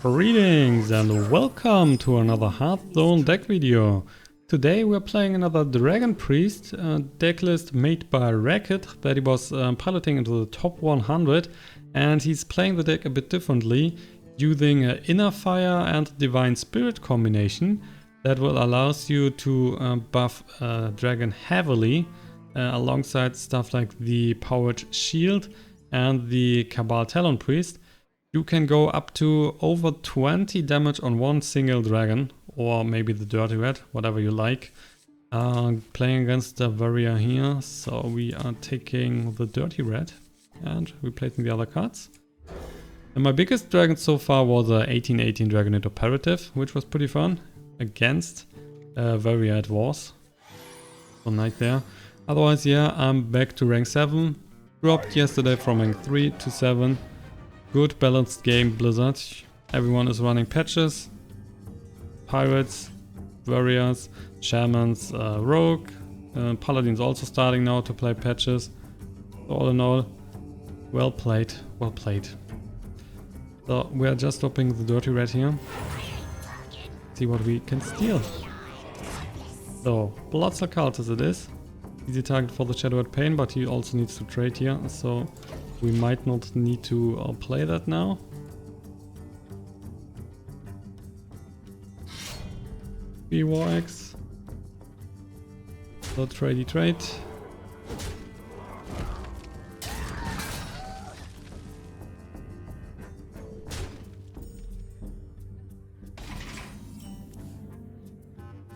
Greetings and welcome to another Hearthstone deck video. Today we're playing another Dragonpriest deck list made by Racket that he was piloting into the top 100, and he's playing the deck a bit differently, using an InnerFire and Divine Spirit combination that will allows you to buff Dragon heavily alongside stuff like the Powered Shield and the Kabal Talonpriest. You can go up to over 20 damage on one single dragon, or maybe the Dirty Red, whatever you like. Playing against the warrior here, so we are taking the Dirty Red and replacing the other cards. And my biggest dragon so far was a 1818 Drakonid Operative, which was pretty fun against warrior it was. So nice there. Otherwise, yeah, I'm back to rank 7. Dropped yesterday from rank 3 to 7. Good balanced game, Blizzard. Everyone is running patches. Pirates, warriors, shamans, rogue. Paladins also starting now to play patches. All in all, well played, well played. So we are just stopping the Dirty Red here. See what we can steal. So, Bloodsuck Cultist it is. Easy target for the Shadowed Pain, but he also needs to trade here, so we might not need to play that now. War X. So tradey trade.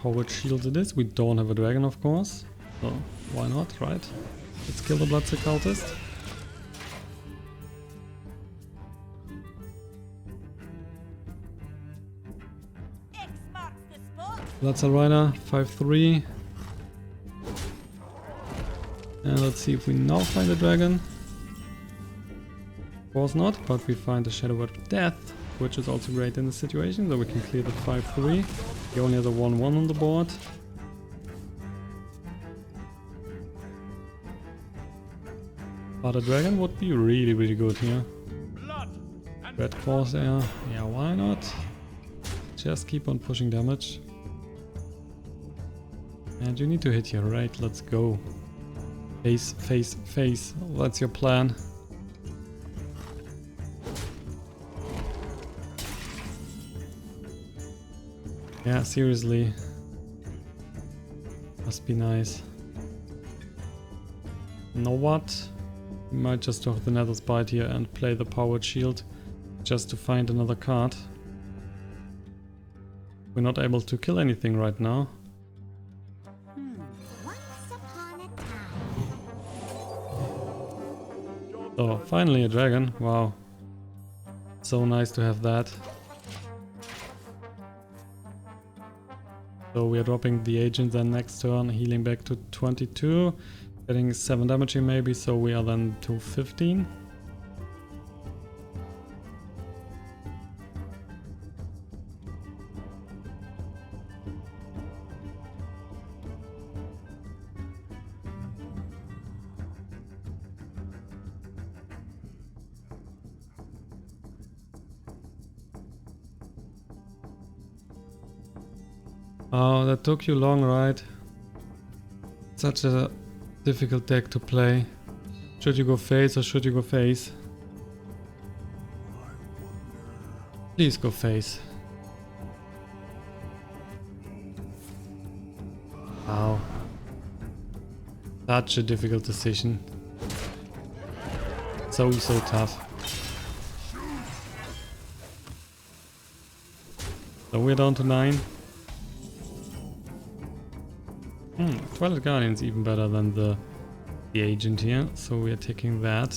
Powered Shield it is. We don't have a dragon, of course. So why not, right? Let's kill the Bloodsuck Cultist. Bloodsuck Rider, 5-3. And let's see if we now find a dragon. Of course not, but we find a Shadow Word of Death, which is also great in this situation, so we can clear the 5-3. He only has a 1-1 on the board. But a dragon would be really, really good here. Red Corsair, yeah, why not? Just keep on pushing damage. And you need to hit here, right? Let's go. Face, face, face. That's your plan. Yeah, seriously. Must be nice. You know what? We might just have the Netherspite here and play the Powered Shield just to find another card. We're not able to kill anything right now. So, finally a dragon. Wow. So nice to have that. So we are dropping the agent then next turn, healing back to 22. Getting 7 damage here maybe, so we are then to 15. Oh, that took you long, right? Such a difficult deck to play. Should you go face or should you go face? Please go face. Wow. Such a difficult decision. So tough. So we're down to 9. Twilight Guardian is even better than the agent here, so we are taking that.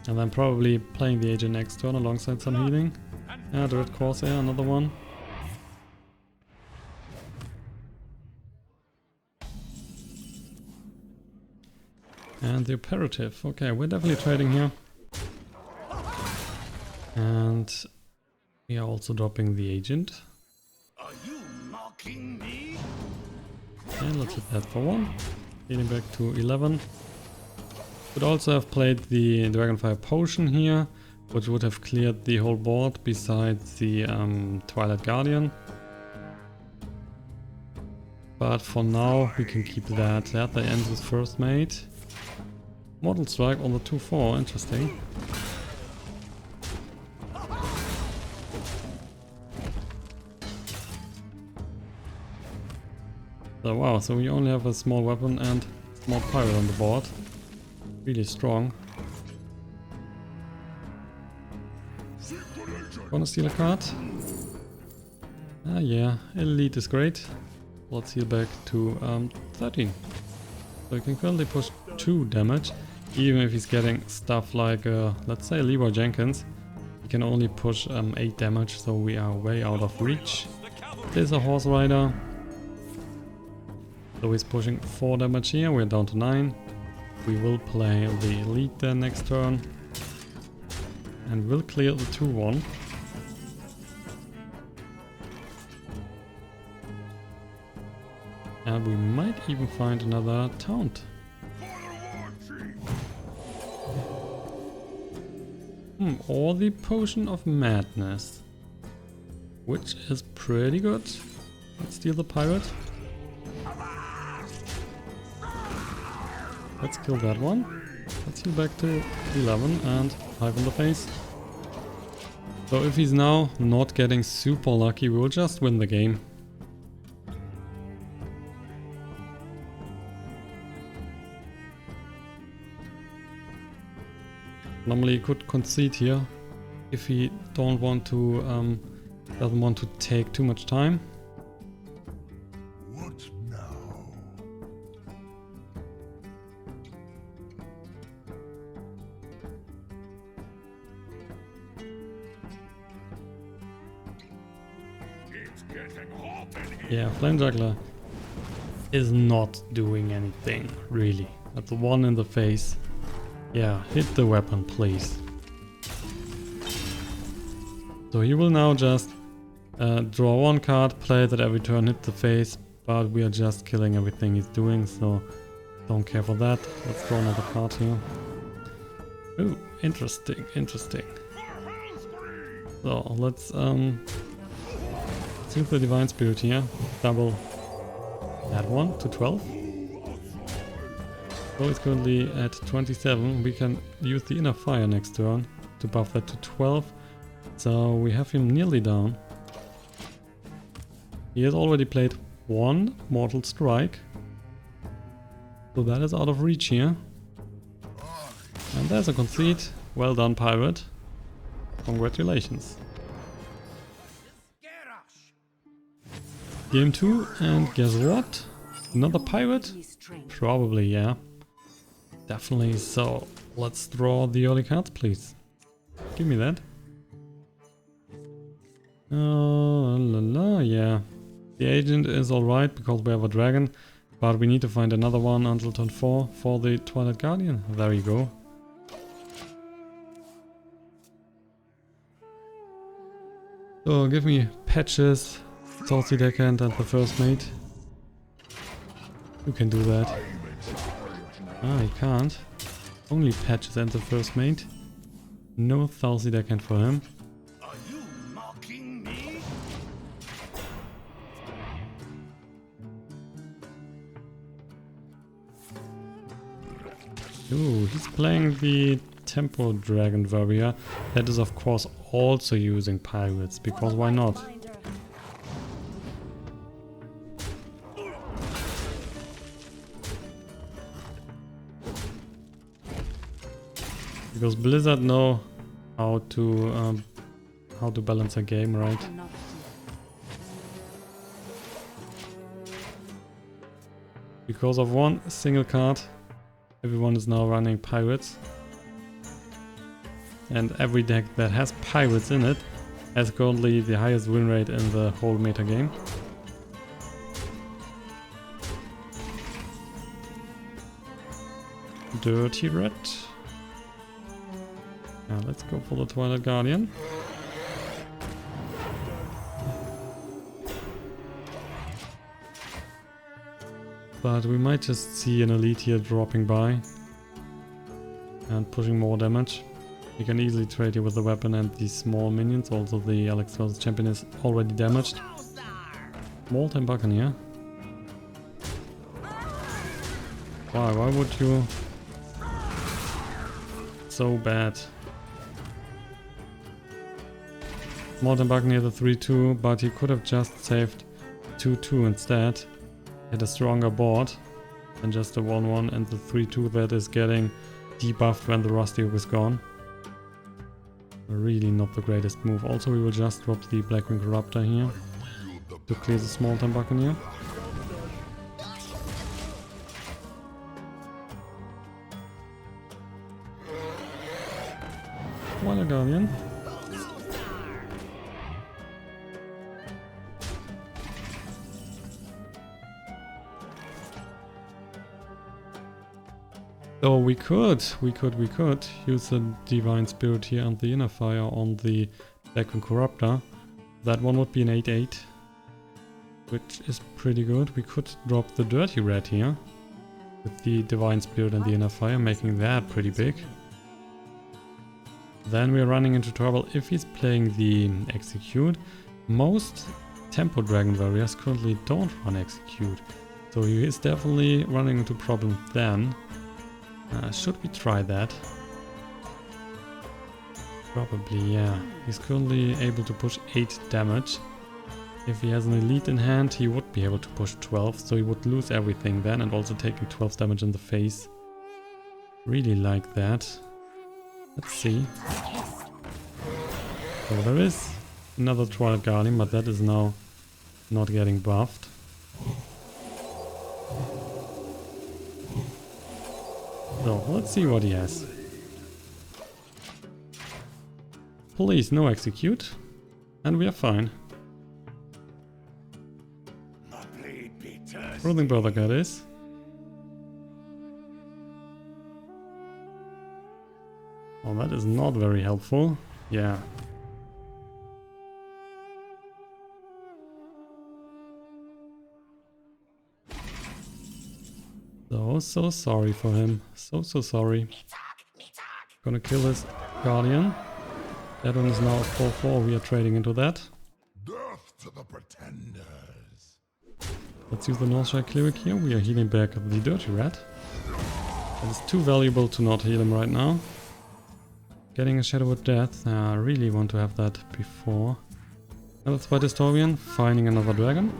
And then probably playing the agent next turn alongside some healing. Yeah, the Red Corsair, another one. And the Operative. Okay, we're definitely trading here. And we are also dropping the agent. Are you mock And let's hit that for 1. Getting back to 11. Could also have played the Dragonfire Potion here, which would have cleared the whole board besides the Twilight Guardian. But for now we can keep that. That ends with first mate. Mortal Strike on the 2-4, interesting. So wow, so we only have a small weapon and small pirate on the board. Really strong. Wanna steal a card? Ah yeah, elite is great. Let's heal back to 13. So he can currently push 2 damage. Even if he's getting stuff like, let's say Leroy Jenkins. He can only push 8 damage, so we are way out of reach. There's a horse rider. So he's pushing 4 damage here, we're down to 9. We will play the elite then next turn. And we'll clear the 2-1. And we might even find another taunt. Or the Potion of Madness. Which is pretty good. Let's steal the pirate. Let's kill that one. Let's heal back to 11 and 5 in the face. So if he's now not getting super lucky, we'll just win the game. Normally he could concede here if he doesn't want to take too much time. What now? It's getting hot in here. Yeah, Flame Juggler is not doing anything, really. That's 1 in the face. Yeah, hit the weapon, please. So he will now just draw 1 card, play it at every turn, hit the face, but we are just killing everything he's doing, so don't care for that. Let's draw another card here. Ooh, interesting, interesting. So let's use the Divine Spirit here, double that one to 12. So it's currently at 27. We can use the InnerFire next turn to buff that to 12. So we have him nearly down. He has already played 1 Mortal Strike. So that is out of reach here. And there's a concede. Well done, pirate. Congratulations. Game 2, and guess what? Another pirate? Probably, yeah. Definitely, so let's draw the early cards, please. Give me that. Yeah. The agent is alright because we have a dragon, but we need to find another one until turn 4 for the Twilight Guardian. There you go. So give me Patches, Saucy Deckhand and the first mate. You can do that. Ah, he can't. Only Patches and the first mate. No Saucy Deckhand for him. Are you mocking me? Ooh, he's playing the Tempo Dragon Warrior. That is of course also using pirates, because why not? Because Blizzard know how to balance a game, right? Because of one single card, everyone is now running pirates. And every deck that has pirates in it has currently the highest win rate in the whole meta game. Dirty Red. Now let's go for the Twilight Guardian. But we might just see an elite here dropping by and pushing more damage. You can easily trade here with the weapon and these small minions. Also the Alex vs champion is already damaged. Small-time Buccaneer. Why would you? So bad. Small-time Buccaneer the 3-2, but he could have just saved 2-2 instead. Had a stronger board than just a 1-1 and the 3-2 that is getting debuffed when the Rusty Hook is gone. Really not the greatest move. Also we will just drop the Blackwing Corruptor here to clear the small-time Buccaneer. Twilight Guardian. So we could use the Divine Spirit here and the InnerFire on the Blackwing Corruptor. That one would be an 8-8, which is pretty good. We could drop the Dirty Red here with the Divine Spirit and the InnerFire, making that pretty big. Then we're running into trouble if he's playing the Execute. Most Tempo Dragon warriors currently don't run Execute, so he is definitely running into problems then. Should we try that? Probably, yeah. He's currently able to push 8 damage. If he has an elite in hand, he would be able to push 12, so he would lose everything then and also taking 12 damage in the face. Really like that. Let's see. So there is another Twilight Guardian, but that is now not getting buffed. So, let's see what he has. Please, no Execute. And we are fine. Rolling Brother God is. Oh, that is not very helpful. Yeah. So sorry for him. So sorry. Gonna kill his Guardian. That one is now a 4-4. We are trading into that. Death to the pretenders. Let's use the Northshire Cleric here. We are healing back the Dirty Rat. That is too valuable to not heal him right now. Getting a Shadow of Death. I really want to have that before. Netherspite Historian. Finding another dragon.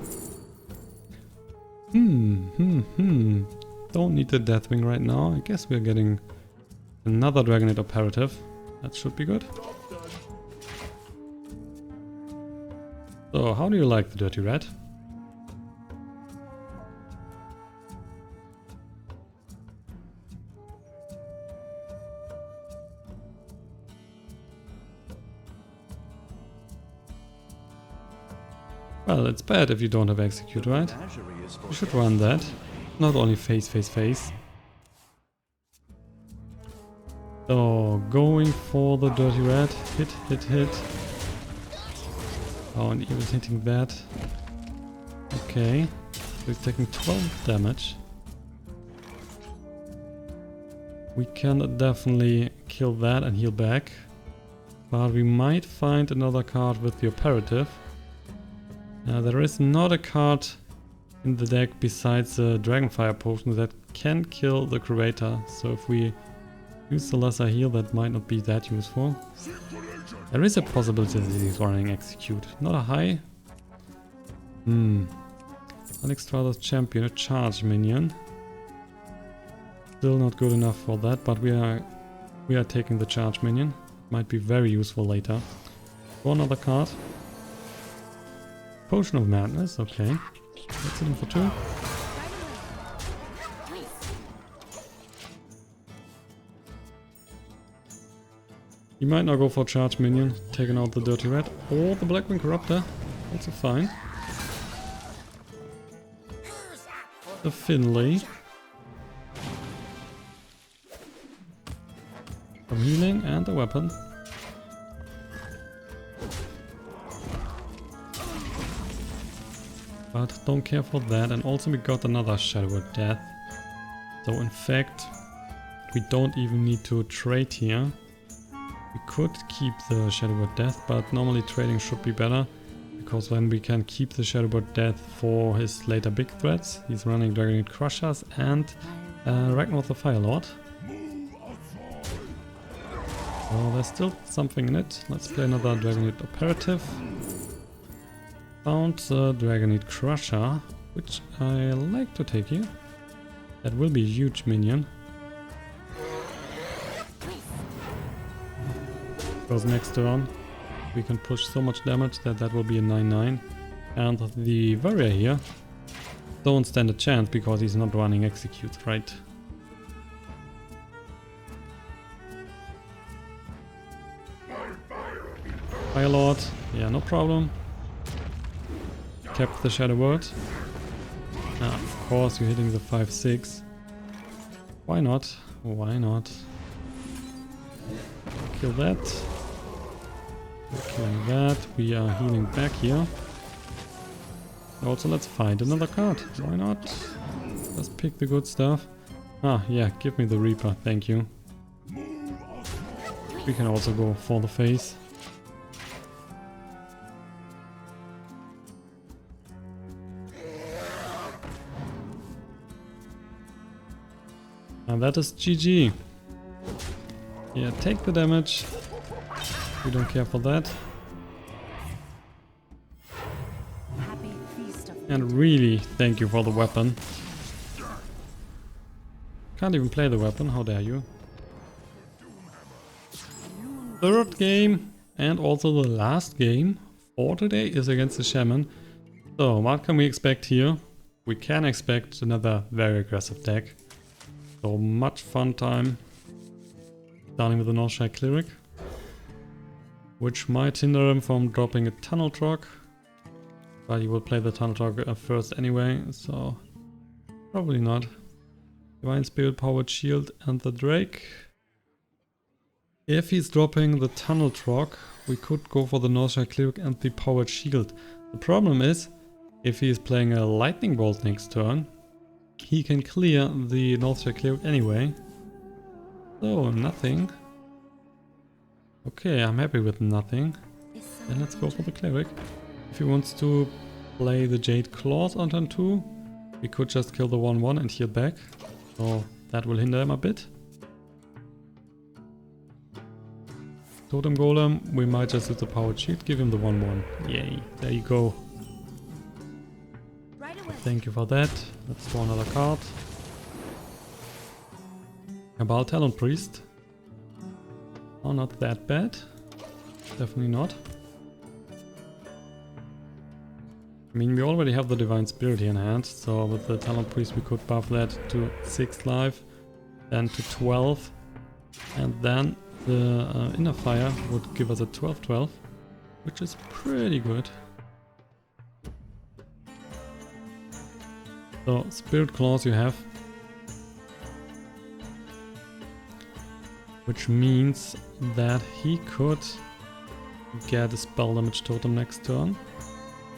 Don't need the Deathwing right now. I guess we're getting another Drakonid Operative. That should be good. So, how do you like the Dirty Rat? Well, it's bad if you don't have Execute, right? You should run that. Not only face. So, going for the Dirty Rat. Hit. Oh, and even hitting that. Okay. So he's taking 12 damage. We can definitely kill that and heal back. But we might find another card with the Operative. There is not a card in the deck besides the Dragonfire Potion that can kill the Curator. So if we use the Lesser Heal, that might not be that useful. There is a possibility that he's running Execute. Not a high. Alex Vs champion, a charge minion. Still not good enough for that, but we are taking the charge minion. Might be very useful later. One other card. Potion of Madness, okay. Let's hit him for 2. He might now go for charge minion, taking out the Dirty Rat, or the Blackwing Corruptor. Also fine. The Finlay. Some healing and a weapon. But don't care for that. And also we got another Shadow of Death. So in fact, we don't even need to trade here. We could keep the Shadow of Death, but normally trading should be better. Because then we can keep the Shadow of Death for his later big threats. He's running Dragonid Crushers and Ragnarok the Firelord. Oh, there's still something in it. Let's play another Drakonid Operative. Found the Dragonid Crusher, which I like to take here. That will be a huge minion. Because next turn we can push so much damage that will be a 9-9. And the warrior here don't stand a chance because he's not running Execute, right? Firelord, yeah, no problem. Kept the Shadow Word. Of course you're hitting the 5-6. Why not? Why not? Kill that. We're killing that. We are healing back here. Also, let's find another card. Why not? Let's pick the good stuff. Ah, yeah, give me the Reaper. Thank you. We can also go for the face. And that is GG. Yeah, take the damage. We don't care for that. And really, thank you for the weapon. Can't even play the weapon, how dare you. Third game, and also the last game for today, is against the Shaman. So, what can we expect here? We can expect another very aggressive deck. So much fun time. Starting with the Northshire Cleric, which might hinder him from dropping a Tunnel Trog. But he will play the Tunnel Trog first anyway, so probably not. Divine Spirit, Powered Shield and the Drake. If he's dropping the Tunnel Trog, we could go for the Northshire Cleric and the Powered Shield. The problem is, if he is playing a Lightning Bolt next turn, he can clear the Northshire Cleric anyway. So, nothing. Okay, I'm happy with nothing. Then let's go for the Cleric. If he wants to play the Jade Claws on turn 2, we could just kill the 1-1 and heal back. So that will hinder him a bit. Totem Golem, we might just use the Powered Shield, give him the 1-1. Yay, there you go. Thank you for that. Let's draw another card. Kabal Talonpriest. Oh, not that bad. Definitely not. I mean, we already have the Divine Spirit here in hand, so with the Talonpriest we could buff that to 6 life, then to 12, and then the InnerFire would give us a 12-12, which is pretty good. So, Spirit Claws you have. Which means that he could get a spell damage totem next turn.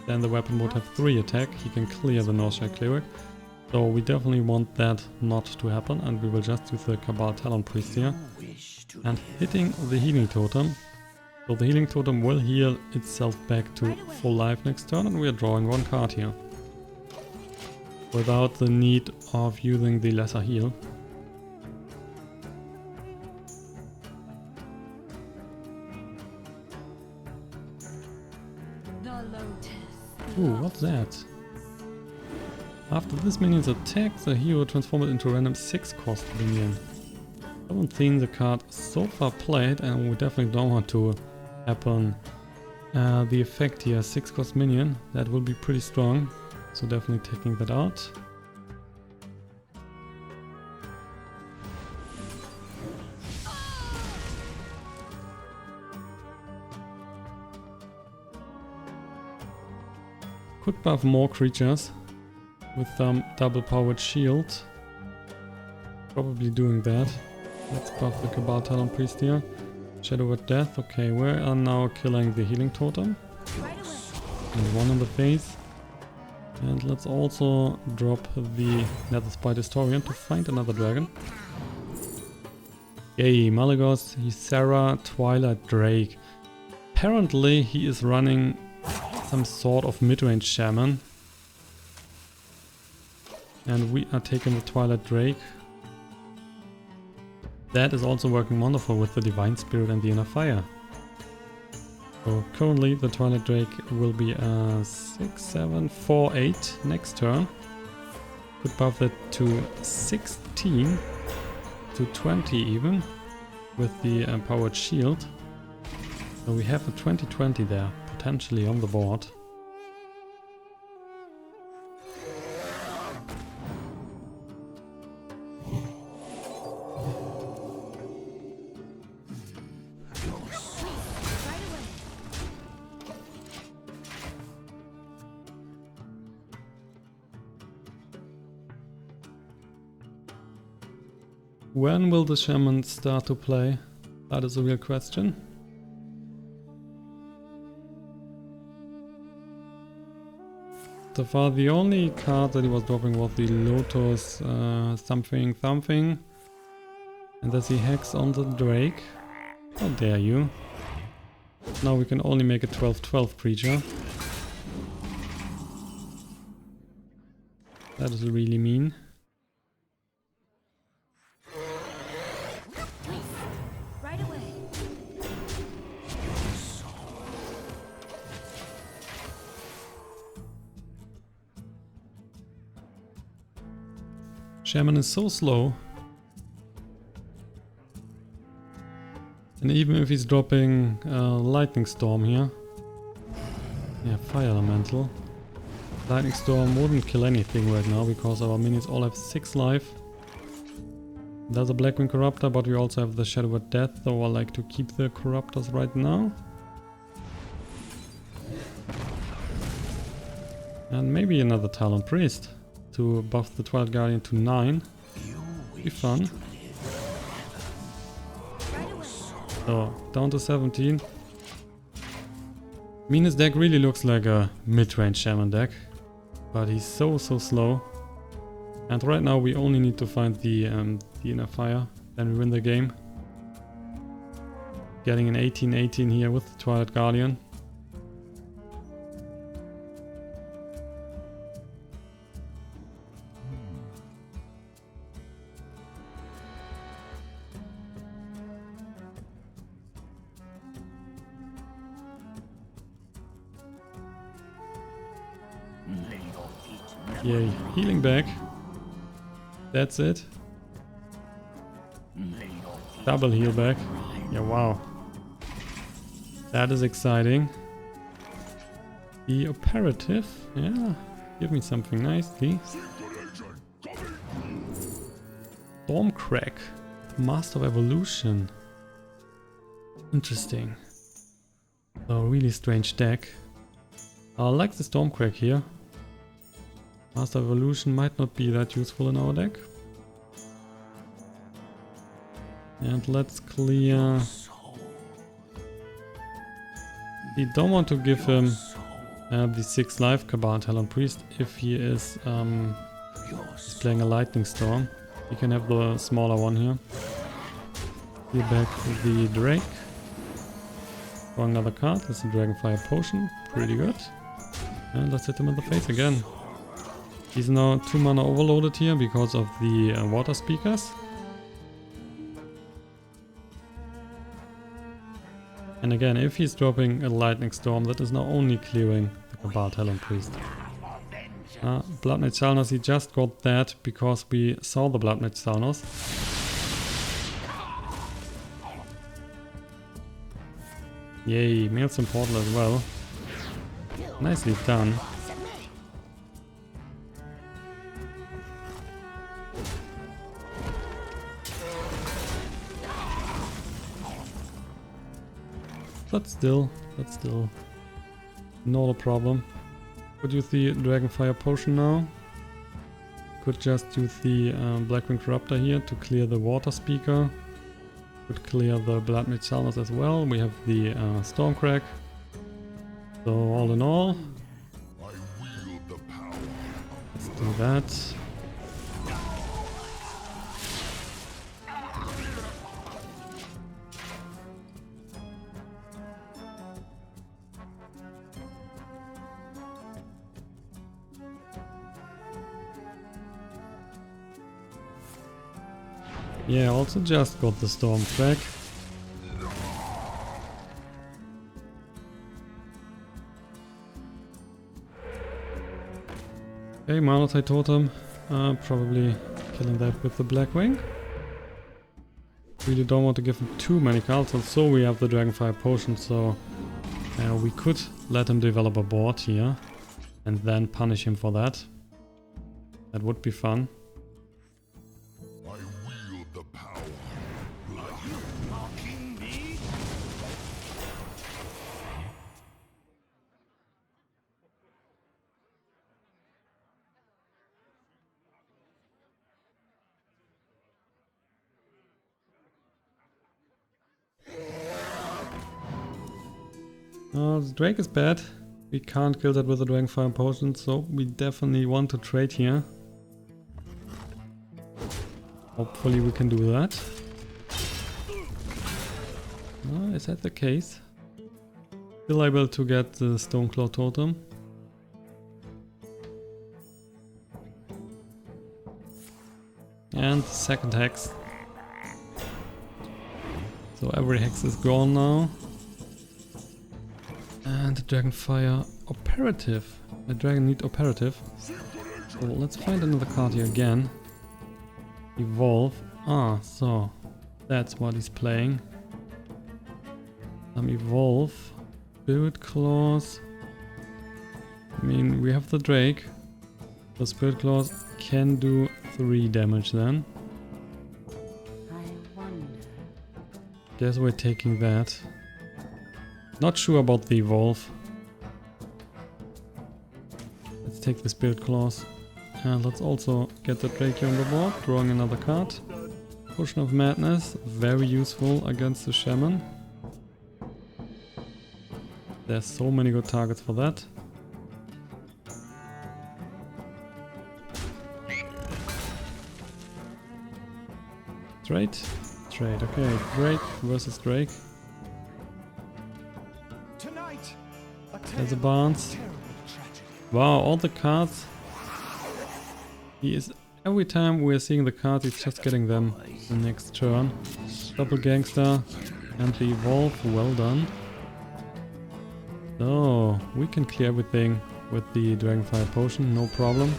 Then the weapon would have 3 attack. He can clear the Northshire Cleric. So we definitely want that not to happen, and we will just use the Kabal Talonpriest here. And hitting the healing totem. So the healing totem will heal itself back to full life next turn, and we are drawing 1 card here. Without the need of using the lesser heal. Ooh, what's that? After this minion's attack, the hero transforms it into a random 6-cost minion. I haven't seen the card so far played, and we definitely don't want to happen. The effect here, 6-cost minion, that will be pretty strong, so definitely taking that out. Could buff more creatures with double powered shield. Probably doing that. Let's buff the Kabal Talonpriest here. Shadow of Death. Okay, we are now killing the healing totem. And 1 on the face. And let's also drop the Netherspite Historian to find another dragon. Yay, Malagos, Ysera, Twilight Drake. Apparently he is running some sort of mid-range shaman. And we are taking the Twilight Drake. That is also working wonderful with the Divine Spirit and the InnerFire. So currently the Twilight Drake will be a 6, 7, 4, 8 next turn. Could buff that to 16, to 20 even, with the powered shield. So we have a 20-20 there, potentially on the board. When will the shaman start to play? That is a real question. So far the only card that he was dropping was the Lotus something something. And there's the Hex on the Drake. How dare you. Now we can only make a 12-12 creature. That is really mean. Shaman is so slow. And even if he's dropping Lightning Storm here. Yeah, Fire Elemental. Lightning Storm wouldn't kill anything right now because our minis all have 6 life. There's a Blackwing Corruptor, but we also have the Shadow of Death, so I like to keep the Corruptors right now. And maybe another Talonpriest to buff the Twilight Guardian to 9. Be fun. So, down to 17. Meanest deck really looks like a mid-range shaman deck. But he's so slow. And right now we only need to find the InnerFire, then we win the game. Getting an 18-18 here with the Twilight Guardian. Yay, healing back. That's it. Double heal back. Yeah, wow. That is exciting. The Operative. Yeah, give me something nice, please. Stormcrack. Master of Evolution. Interesting. So, really strange deck. I like the Stormcrack here. Master Evolution might not be that useful in our deck. And let's clear. We don't want to give him the 6 life Kabal Talonpriest if he is playing a Lightning Storm. He can have the smaller one here. Clear back the Drake. Draw another card. That's a Dragonfire Potion. Pretty good. And let's hit him in the face again. He's now 2 mana overloaded here because of the water speakers. And again, if he's dropping a Lightning Storm, that is now only clearing the Kabal Talonpriest. Blood Mage Salnos, he just got that because we saw the Blood Mage Salnos. Yay, Maelstrom Portal as well. Nicely done. But still, not a problem. Could use the Dragonfire Potion now. Could just use the Blackwing Corruptor here to clear the water speaker. Could clear the Blood Mage Salnos as well. We have the Stormcrack. So all in all, do that. Yeah, also just got the storm back. Okay, Malachite Totem. Probably killing that with the Blackwing. Really don't want to give him too many cards, so we have the Dragonfire Potion, so we could let him develop a board here and then punish him for that. That would be fun. I wield the power. The Drake is bad. We can't kill that with the Dragonfire Potion, so we definitely want to trade here. Hopefully we can do that. Is that the case? Still able to get the Stoneclaw Totem. And second hex. So every hex is gone now. And the Dragonfire Operative. The Dragonid Operative. So let's find another card here again. Evolve. Ah, so that's what he's playing. Evolve. Spirit Claws. I mean, we have the Drake. The Spirit Claws can do 3 damage then. Guess we're taking that. Not sure about the Evolve. Let's take the Spirit Claws. And let's also get the Drake here on the board, drawing another card. Potion of Madness, very useful against the Shaman. There's so many good targets for that. Trade? Trade, okay. Drake versus Drake. There's a Barnes. Wow, all the cards. He is, every time we're seeing the cards, he's just getting them the next turn. Double Gangster and the Evolve, well done. So, we can clear everything with the Dragonfire Potion, no problem.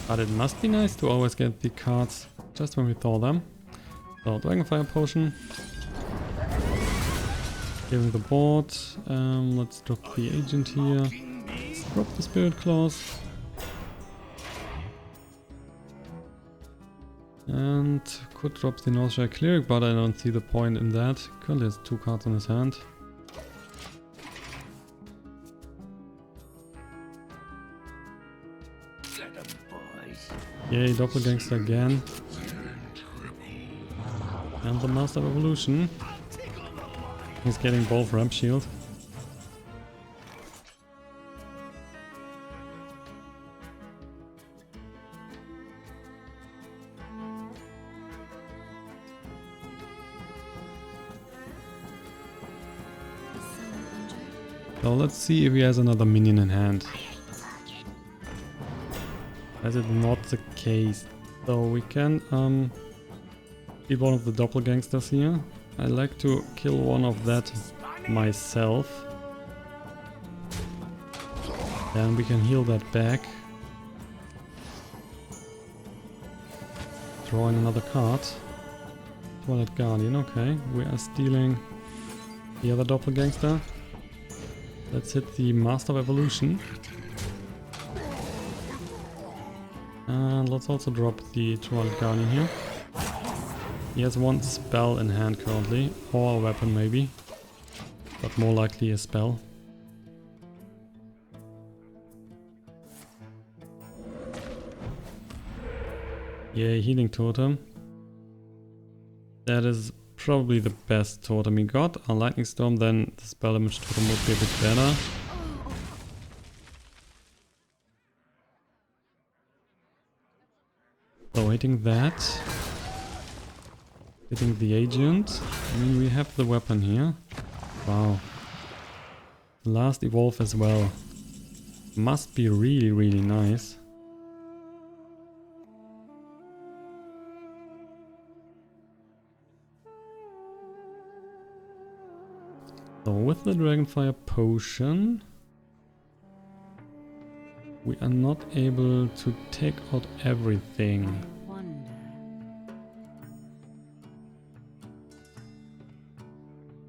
But it must be nice to always get the cards just when we thaw them. So, Dragonfire Potion. Giving the board. Let's drop the agent here. Let's drop the Spirit Claws. And could drop the Northshire Cleric, but I don't see the point in that. Currently has 2 cards in his hand. Yay, Doppelgangster again. And the Master of Evolution. He's getting both Ramp Shield. So let's see if he has another minion in hand. That is not the case. So we can beat one of the Doppelgangsters here. I like to kill one of that myself. Then we can heal that back. Drawing another card. Twilight Guardian, okay. We are stealing the other Doppelgangster. Let's hit the Master of Evolution. And let's also drop the Twilight Guardian here. He has 1 spell in hand currently, or a weapon maybe, but more likely a spell. Yay, Healing Totem. That is probably the best totem he got. A Lightning Storm, then the spell damage totem would be a bit better. So hitting that. Hitting the agent. I mean, we have the weapon here. Wow. Last evolve as well. Must be really, really nice. So with the Dragonfire Potion, we are not able to take out everything.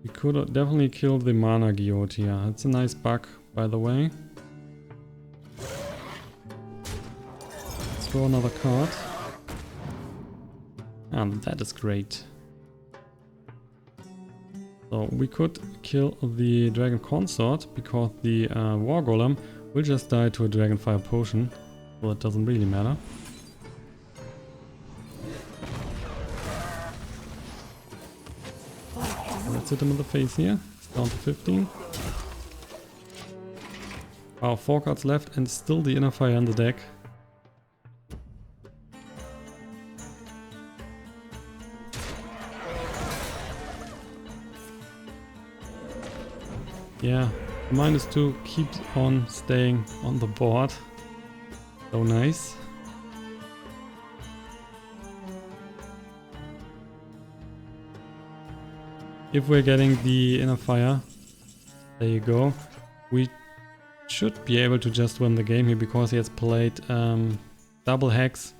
We could definitely kill the Mana Geode here. It's a nice bug, by the way. Let's draw another card. And that is great. So we could kill the Dragon Consort because the War Golem will just die to a Dragonfire Potion. So it doesn't really matter. Let's hit him in the face here. It's down to 15. Wow, 4 cards left and still the InnerFire in the deck. Yeah, -2 keeps on staying on the board. So nice. If we're getting the InnerFire, there you go. We should be able to just win the game here because he has played double hex.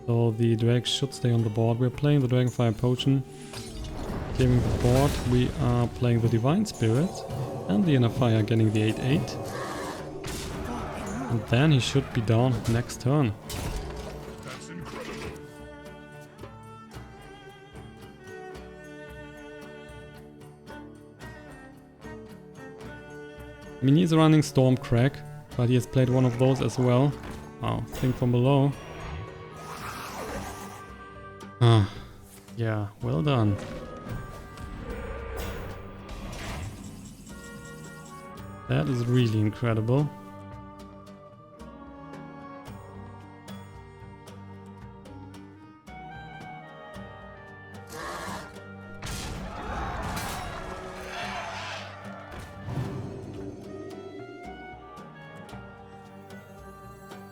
So the Drake should stay on the board. We're playing the Dragonfire Potion. Clearing the board, we are playing the Divine Spirit and the InnerFire getting the 8/8. And then he should be down next turn. I mean, he's running Stormcrack, but he has played one of those as well. Wow, think from below. Ah, yeah, well done. That is really incredible.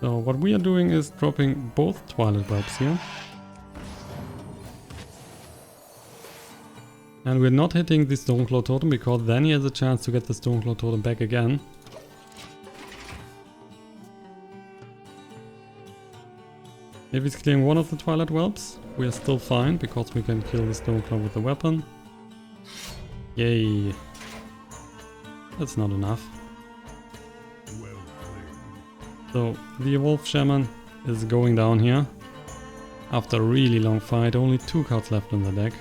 So what we are doing is dropping both Twilight Whelps here. And we're not hitting the Stoneclaw Totem because then he has a chance to get the Stoneclaw Totem back again. If he's clearing one of the Twilight Whelps, we are still fine because we can kill the Stoneclaw with the weapon. Yay. That's not enough. So the Evolved Shaman is going down here. After a really long fight, only 2 cards left in the deck.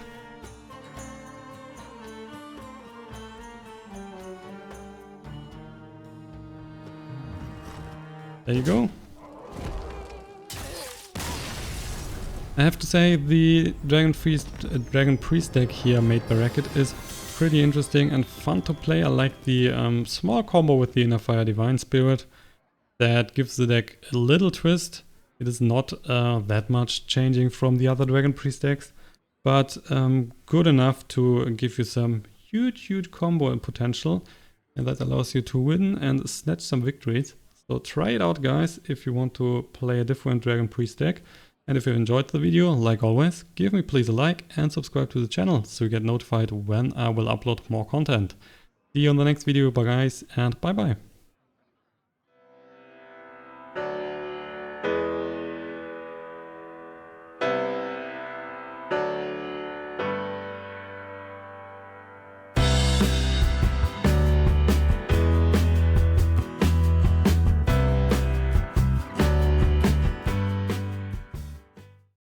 There you go. I have to say the Dragon Priest deck here made by Racket is pretty interesting and fun to play. I like the small combo with the InnerFire Divine Spirit. That gives the deck a little twist. It is not that much changing from the other Dragon Priest decks, but good enough to give you some huge combo and potential, and that allows you to win and snatch some victories. So try it out, guys, if you want to play a different Dragon Priest deck. And if you enjoyed the video, like always, give me please a like and subscribe to the channel so you get notified when I will upload more content. See you on the next video, bye guys, and bye bye.